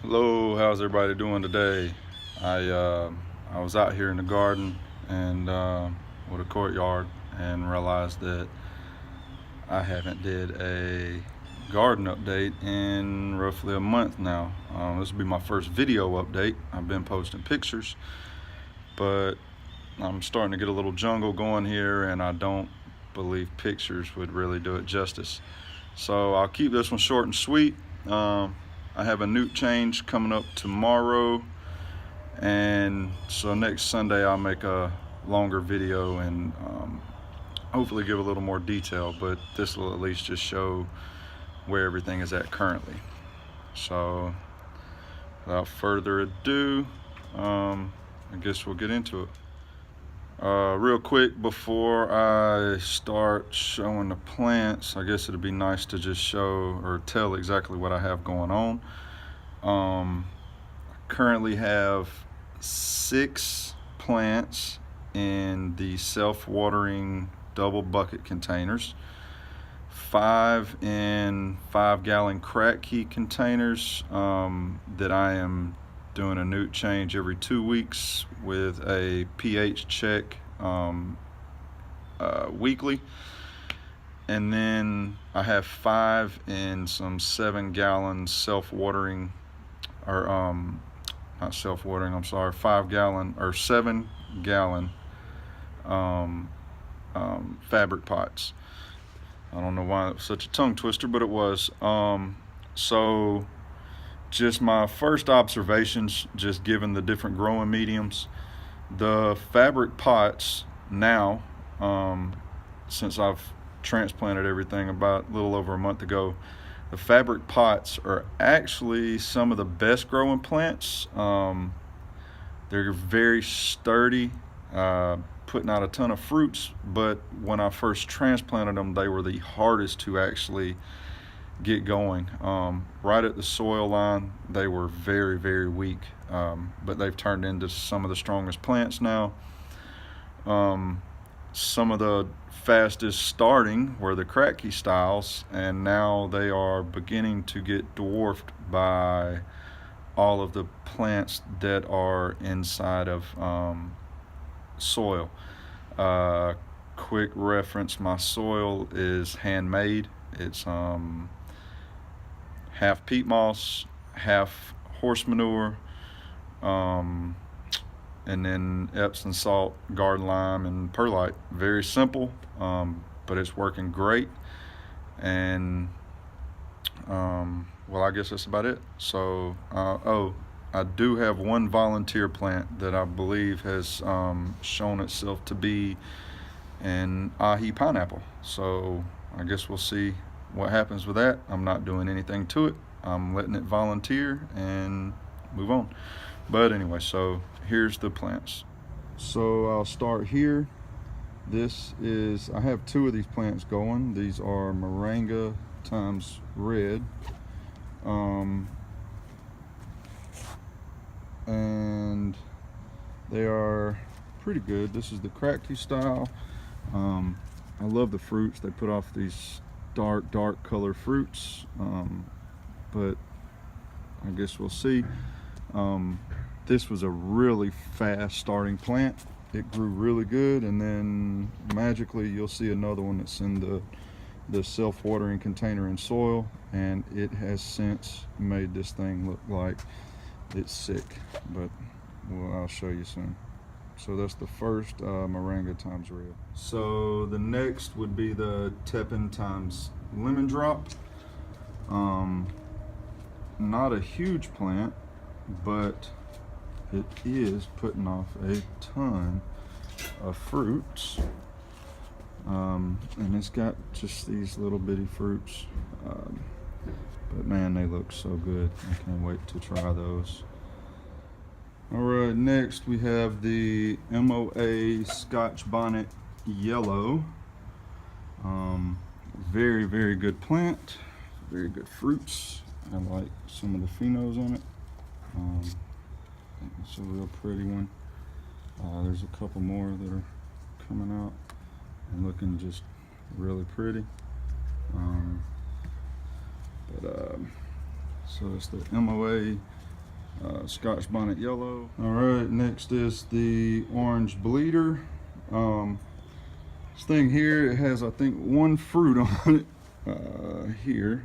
Hello, how's everybody doing today? I I was out here in the garden and with a courtyard and realized that I haven't did a garden update in roughly a month now. This will be my first video update. I've been posting pictures, but I'm starting to get a little jungle going here, and I don't believe pictures would really do it justice. So I'll keep this one short and sweet. I have a newt change coming up tomorrow, and so next Sunday I'll make a longer video and hopefully give a little more detail, but this will at least just show where everything is at currently. So without further ado, I guess we'll get into it. Real quick before I start showing the plants, I guess it'd be nice to just show or tell exactly what I have going on. Currently have 6 plants in the self-watering double bucket containers, 5 in 5-gallon crack key containers that I am doing a newt change every 2 weeks with a pH check weekly. And then I have 5 in some 7-gallon self-watering, or not self-watering, I'm sorry, 5-gallon or 7-gallon fabric pots. I don't know why it was such a tongue twister, but it was. So just my first observations, just given the different growing mediums, the fabric pots now, since I've transplanted everything about a little over a month ago, the fabric pots are actually some of the best growing plants. They're very sturdy, putting out a ton of fruits, but when I first transplanted them, they were the hardest to actually get going. Right at the soil line, they were very, very weak, but they've turned into some of the strongest plants now. Some of the fastest starting were the crack key styles, and now they are beginning to get dwarfed by all of the plants that are inside of soil. Quick reference, my soil is handmade. It's half peat moss, half horse manure, and then Epsom salt, garden lime, and perlite. Very simple, but it's working great. And well, I guess that's about it. So, I do have one volunteer plant that I believe has shown itself to be an ahi pineapple. So I guess we'll see what happens with that. I'm not doing anything to it. I'm letting it volunteer and move on. But anyway, so here's the plants. So I'll start here. This is, I have 2 of these plants going. These are Moringa times red. And they are pretty good. This is the crack key style. I love the fruits. They put off these dark color fruits, but I guess we'll see. This was a really fast starting plant. It grew really good, and then magically you'll see another one that's in the self-watering container in soil, and it has since made this thing look like it's sick, but I'll show you soon. So that's the first Moringa times red. So the next would be the Tepin times lemon drop. Not a huge plant, but it is putting off a ton of fruits. And it's got just these little bitty fruits. But man, they look so good. I can't wait to try those. All right, next we have the MOA Scotch Bonnet Yellow. Very, very good plant. Very good fruits. I like some of the phenos on it. I think it's a real pretty one. There's a couple more that are coming out and looking just really pretty. So it's the MOA Scotch bonnet yellow. All right, next is the orange bleeder. This thing here, it has I think one fruit on it here,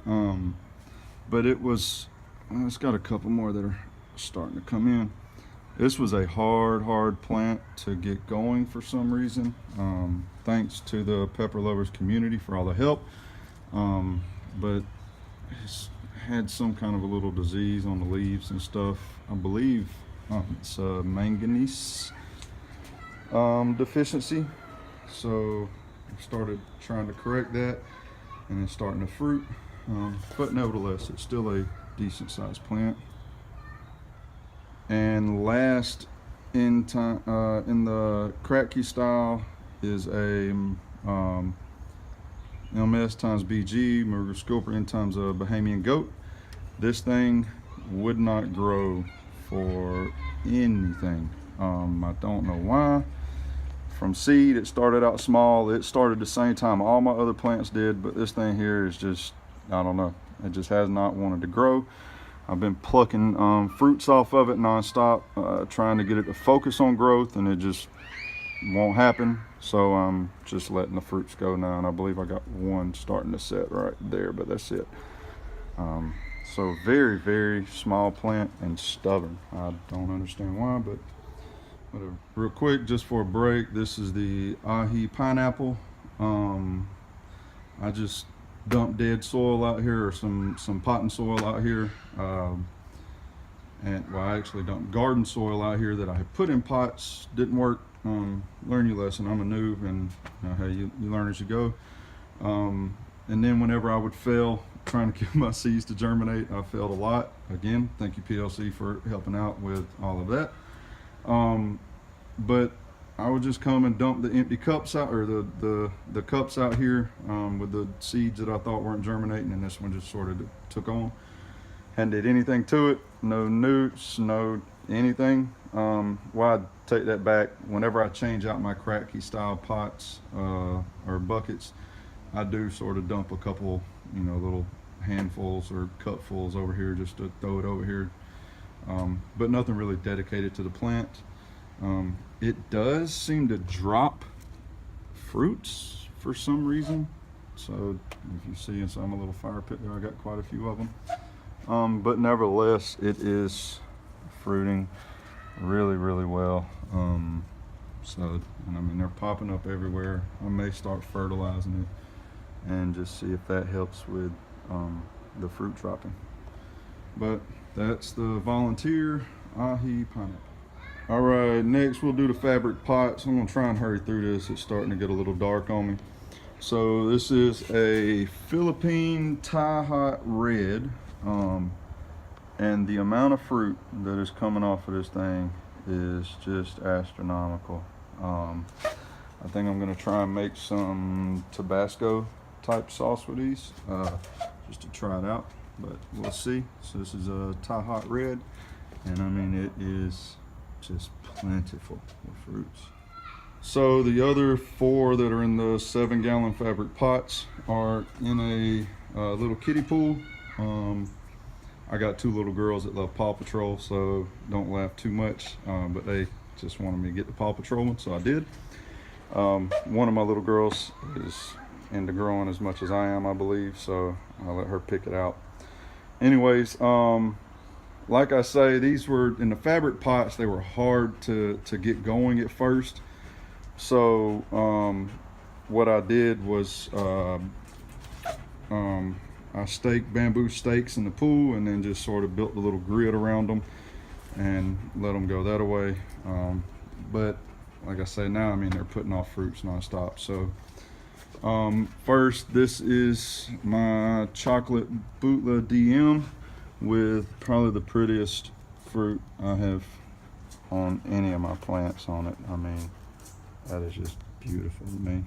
but it's got a couple more that are starting to come in. This was a hard plant to get going for some reason. Thanks to the pepper lovers community for all the help, but it's had some kind of a little disease on the leaves and stuff. I believe it's a manganese deficiency. So I started trying to correct that, and it's starting to fruit. But nevertheless, it's still a decent sized plant. And last in the Kratky style is a MS times BG, Myrgoscopa N times a Bahamian goat. This thing would not grow for anything. I don't know why. From seed, it started out small. It started the same time all my other plants did, but this thing here is just, I don't know. It just has not wanted to grow. I've been plucking fruits off of it nonstop, trying to get it to focus on growth, and it just won't happen. So I'm just letting the fruits go now, and I believe I got one starting to set right there, but that's it. So very small plant and stubborn. I don't understand why, but whatever. Real quick, just for a break, this is the ahi pineapple. I just dumped dead soil out here, or some potting soil out here, and well, I actually dumped garden soil out here that I had put in pots. Didn't work. Learn your lesson. I'm a noob, and hey, you learn as you go. And then whenever I would fail trying to get my seeds to germinate, I failed a lot. Again, thank you PLC for helping out with all of that. But I would just come and dump the empty cups out, or the cups out here with the seeds that I thought weren't germinating, and this one just sort of took on. Hadn't did anything to it, no newts, no anything. Well, I'd take that back. Whenever I change out my Kratky style pots or buckets, I do sort of dump a couple, little handfuls or cupfuls over here just to throw it over here. But nothing really dedicated to the plant. It does seem to drop fruits for some reason. So if you see inside my little fire pit there, I got quite a few of them. But nevertheless, it is fruiting really well. So, and I mean, they're popping up everywhere. I may start fertilizing it and just see if that helps with the fruit dropping. But that's the Volunteer ahi pineapple. All right, next we'll do the fabric pots. I'm gonna try and hurry through this. It's starting to get a little dark on me. So this is a Philippine Thai Hot Red, and the amount of fruit that is coming off of this thing is just astronomical. I think I'm gonna try and make some Tabasco type sauce with these, just to try it out, but we'll see. So this is a Thai Hot Red, and I mean, it is just plentiful with fruits. So the other 4 that are in the 7-gallon fabric pots are in a little kiddie pool. I got 2 little girls that love Paw Patrol, so don't laugh too much, but they just wanted me to get the Paw Patrol one, so I did. One of my little girls is into growing as much as I am, I believe, so I'll let her pick it out. Anyways, like I say, these were in the fabric pots. They were hard to get going at first. So what I did was I staked bamboo stakes in the pool, and then just sort of built a little grid around them and let them go that way. But like I say, now I mean, they're putting off fruits nonstop. So first, this is my chocolate Butla DM with probably the prettiest fruit I have on any of my plants on it. I mean, that is just beautiful to me.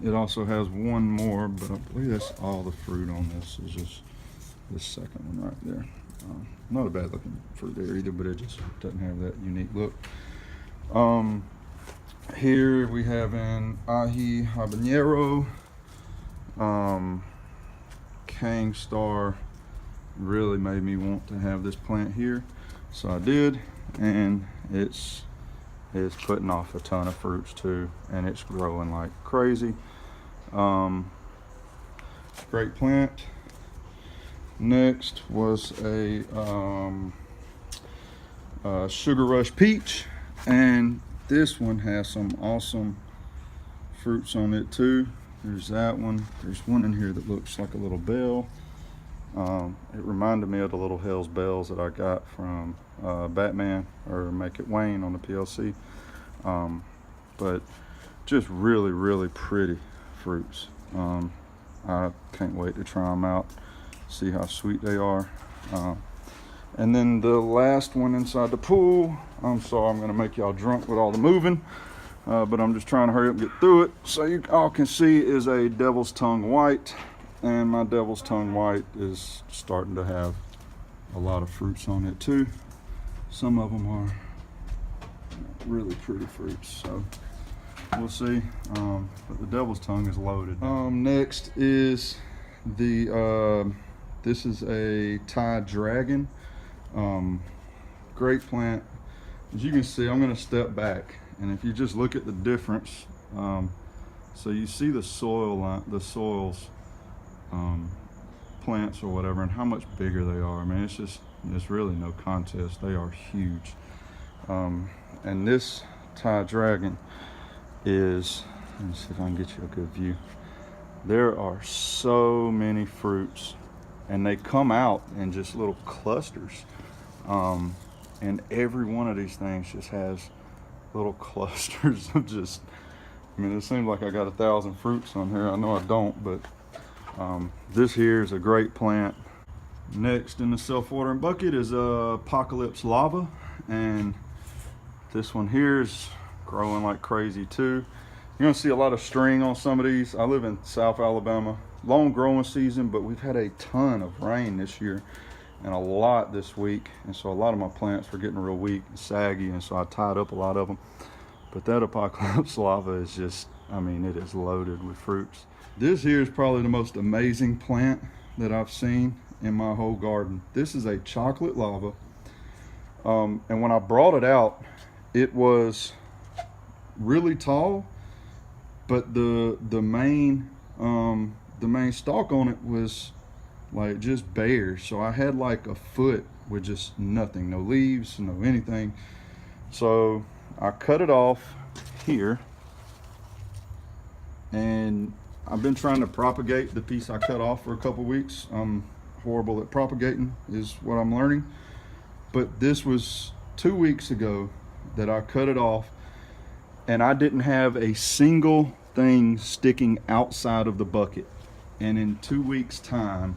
It also has one more, but I believe that's all the fruit on this. Is just this second one right there. Not a bad looking fruit there either, but it just doesn't have that unique look. Here we have an ahi habanero, Kang Star really made me want to have this plant here, so I did, and it's putting off a ton of fruits too, and it's growing like crazy. Great plant. Next was a Sugar Rush Peach, and this one has some awesome fruits on it too. There's that one. There's one in here that looks like a little bell. It reminded me of the little Hell's Bells that I got from Batman, or Make It Wayne on the PLC. But just really, really pretty fruits. I can't wait to try them out, see how sweet they are. And then the last one inside the pool, I'm sorry I'm gonna make y'all drunk with all the moving, but I'm just trying to hurry up and get through it. So you all can see is a Devil's Tongue White, and my Devil's Tongue White is starting to have a lot of fruits on it too. Some of them are really pretty fruits, so we'll see. But the Devil's Tongue is loaded. Next is the this is a Thai Dragon. Great plant. As you can see, I'm going to step back, and if you just look at the difference, so you see the soil, the soils, plants or whatever, and how much bigger they are. I mean, it's really no contest. They are huge. And this Thai Dragon is, let me see if I can get you a good view. There are so many fruits, and they come out in just little clusters. And every one of these things just has little clusters of just, I mean, it seems like I got 1,000 fruits on here. I know I don't, but this here is a great plant. Next in the self-watering bucket is Apocalypse Lava, and this one here is growing like crazy too. You're gonna see a lot of string on some of these. I live in South Alabama. Long growing season, but we've had a ton of rain this year and a lot this week, and so a lot of my plants were getting real weak and saggy, and so I tied up a lot of them. But that Apocalypse Lava is just, I mean, it is loaded with fruits. This here is probably the most amazing plant that I've seen in my whole garden. This is a chocolate lava, and when I brought it out, it was really tall, but the main stalk on it was like just bare. So I had like a foot with just nothing, no leaves, no anything. So I cut it off here, and I've been trying to propagate the piece I cut off for a couple weeks. I'm horrible at propagating is what I'm learning. But this was 2 weeks ago that I cut it off, and I didn't have a single thing sticking outside of the bucket. And in 2 weeks time,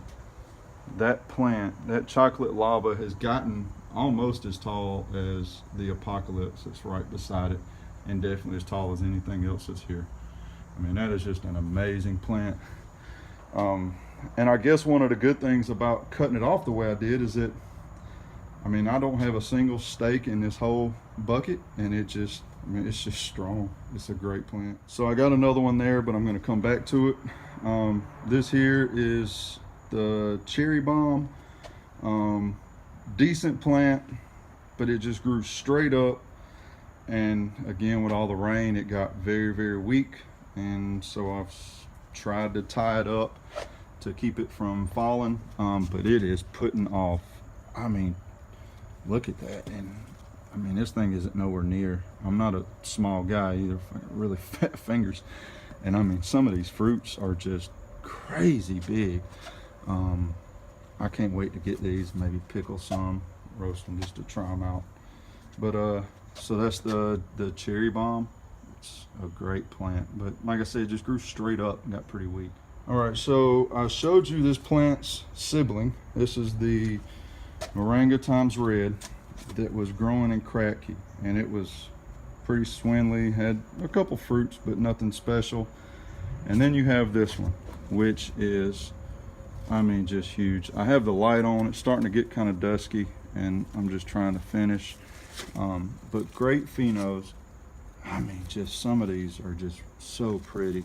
that plant, that chocolate lava, has gotten almost as tall as the Apocalypse that's right beside it, and definitely as tall as anything else that's here. I mean, that is just an amazing plant. And I guess one of the good things about cutting it off the way I did is that, I mean, I don't have a single stake in this whole bucket, and it just, I mean, it's just strong. It's a great plant. So I got another one there, but I'm going to come back to it. This here is the Cherry Bomb. Decent plant, but it just grew straight up, and again, with all the rain, it got very, very weak, and so I've tried to tie it up to keep it from falling, but it is putting off. I mean, look at that. And I mean, this thing isn't nowhere near, I'm not a small guy either, really fat fingers, and I mean, some of these fruits are just crazy big. I can't wait to get these, maybe pickle some, roast them just to try them out. But so that's the Cherry Bomb. It's a great plant, but like I said, it just grew straight up and got pretty weak. All right, so I showed you this plant's sibling. This is the Moringa Times Red that was growing in Kratky, and it was pretty swindly, had a couple fruits, but nothing special. And then you have this one, which is, I mean, just huge. I have the light on, it's starting to get kind of dusky, and I'm just trying to finish. But great phenos. I mean, just some of these are just so pretty.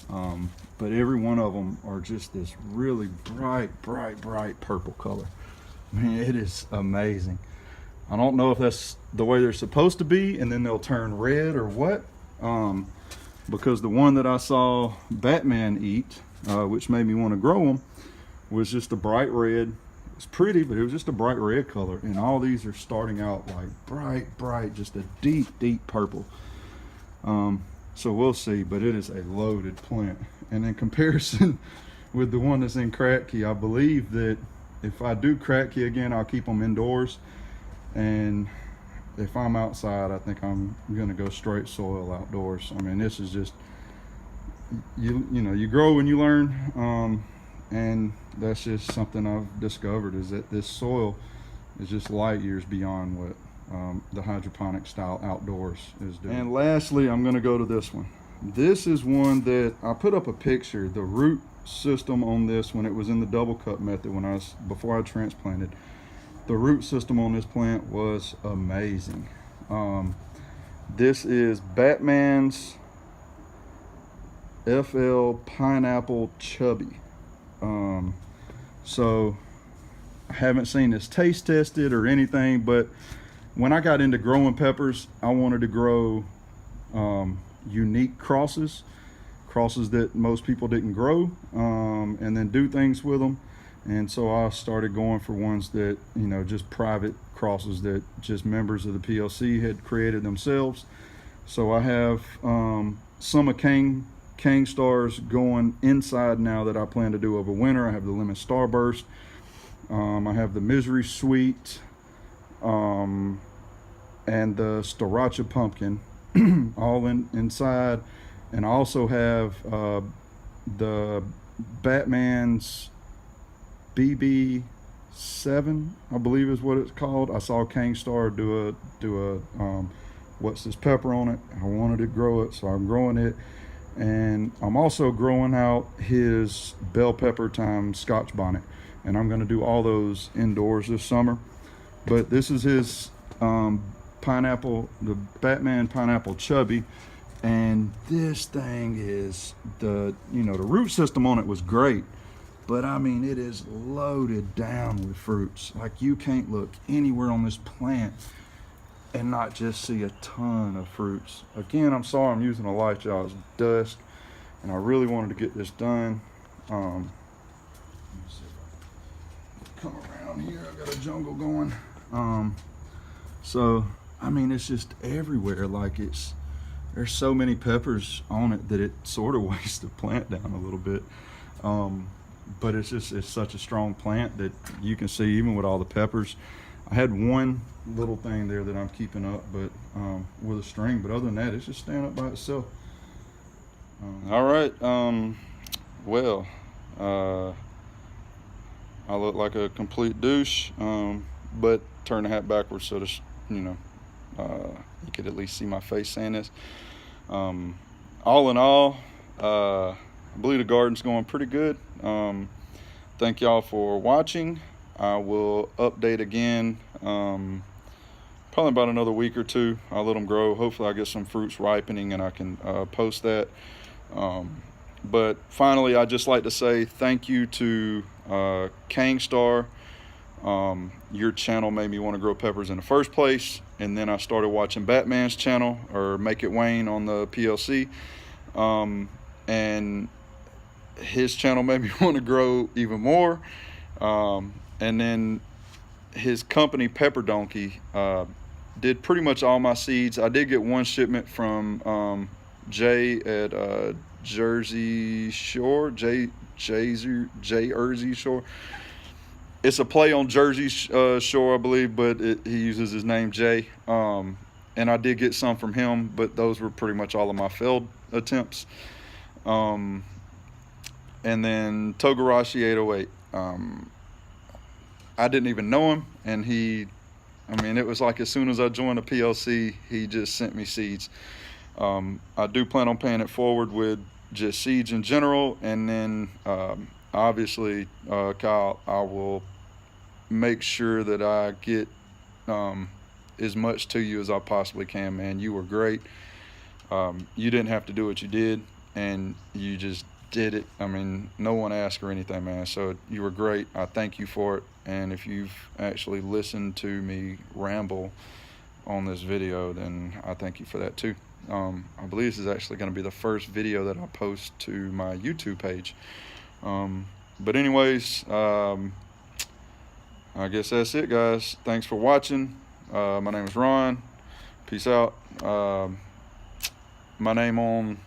But every one of them are just this really bright purple color. Man, it is amazing. I don't know if that's the way they're supposed to be and then they'll turn red or what, because the one that I saw Batman eat, which made me want to grow them, was just a bright red. It's pretty, but it was just a bright red color, and all these are starting out like bright, just a deep purple. So we'll see, but it is a loaded plant. And in comparison with the one that's in Kratky, I believe that if I do Kratky again, I'll keep them indoors. And if I'm outside, I think I'm gonna go straight soil outdoors. I mean, this is just, you know, you grow and you learn. And that's just something I've discovered, is that this soil is just light years beyond what the hydroponic style outdoors is doing. And lastly, I'm going to go to this one. This is one that I put up a picture. The root system on this, when it was in the double cut method, before I transplanted, the root system on this plant was amazing. This is Batman's FL Pineapple Chubby. So I haven't seen this taste tested or anything, but when I got into growing peppers, I wanted to grow unique crosses that most people didn't grow, and then do things with them. And so I started going for ones that, you know, just private crosses that just members of the PLC had created themselves. So I have some of King Stars going inside now that I plan to do over winter. I have the Lemon Starburst. I have the Misery Sweet, and the Sriracha Pumpkin, all inside. And I also have the Batman's BB7, I believe is what it's called. I saw King Star do a what's this pepper on it. I wanted to grow it, so I'm growing it. And I'm also growing out his bell pepper times Scotch bonnet, and I'm going to do all those indoors this summer. But this is his pineapple, the Batman Pineapple Chubby, and this thing is the root system on it was great, but I mean, it is loaded down with fruits. Like, you can't look anywhere on this plant and not just see a ton of fruits. Again, I'm sorry I'm using a light, y'all. It's dusk, and I really wanted to get this done. Let me see if I can come around here. I got a jungle going. So, I mean, it's just everywhere. Like, there's so many peppers on it that it sort of weighs the plant down a little bit. But it's such a strong plant that you can see even with all the peppers. I had one little thing there that I'm keeping up, but with a string. But other than that, it's just standing up by itself. All right. Well, I look like a complete douche, but turn the hat backwards so that you could at least see my face saying this. All in all, I believe the garden's going pretty good. Thank y'all for watching. I will update again probably about another week or two. I'll let them grow. Hopefully I get some fruits ripening and I can post that. But finally, I'd just like to say thank you to Cangstar. Your channel made me want to grow peppers in the first place, and then I started watching Batman's channel, or Make It Wayne on the PLC, and his channel made me want to grow even more. And then his company Pepper Donkey did pretty much all my seeds. I did get one shipment from Jay at Jersey Shore, Jersey Shore. It's a play on Jersey Shore, I believe, but he uses his name Jay. And I did get some from him, but those were pretty much all of my failed attempts. And then Togarashi 808. I didn't even know him, and it was like as soon as I joined the PLC, he just sent me seeds. I do plan on paying it forward with just seeds in general, and then obviously, Kyle, I will make sure that I get as much to you as I possibly can, man. You were great. You didn't have to do what you did, and you just did it. I mean, no one asked or anything, man. So you were great. I thank you for it. And if you've actually listened to me ramble on this video, then I thank you for that too. I believe this is actually going to be the first video that I post to my YouTube page. But anyways, I guess that's it, guys. Thanks for watching. My name is Ron. Peace out. My name on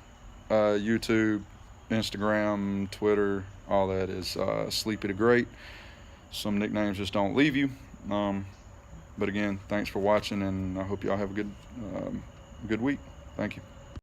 YouTube, Instagram, Twitter, all that is Sleepy the Great. Some nicknames just don't leave you. But again, thanks for watching, and I hope y'all have a good week. Thank you.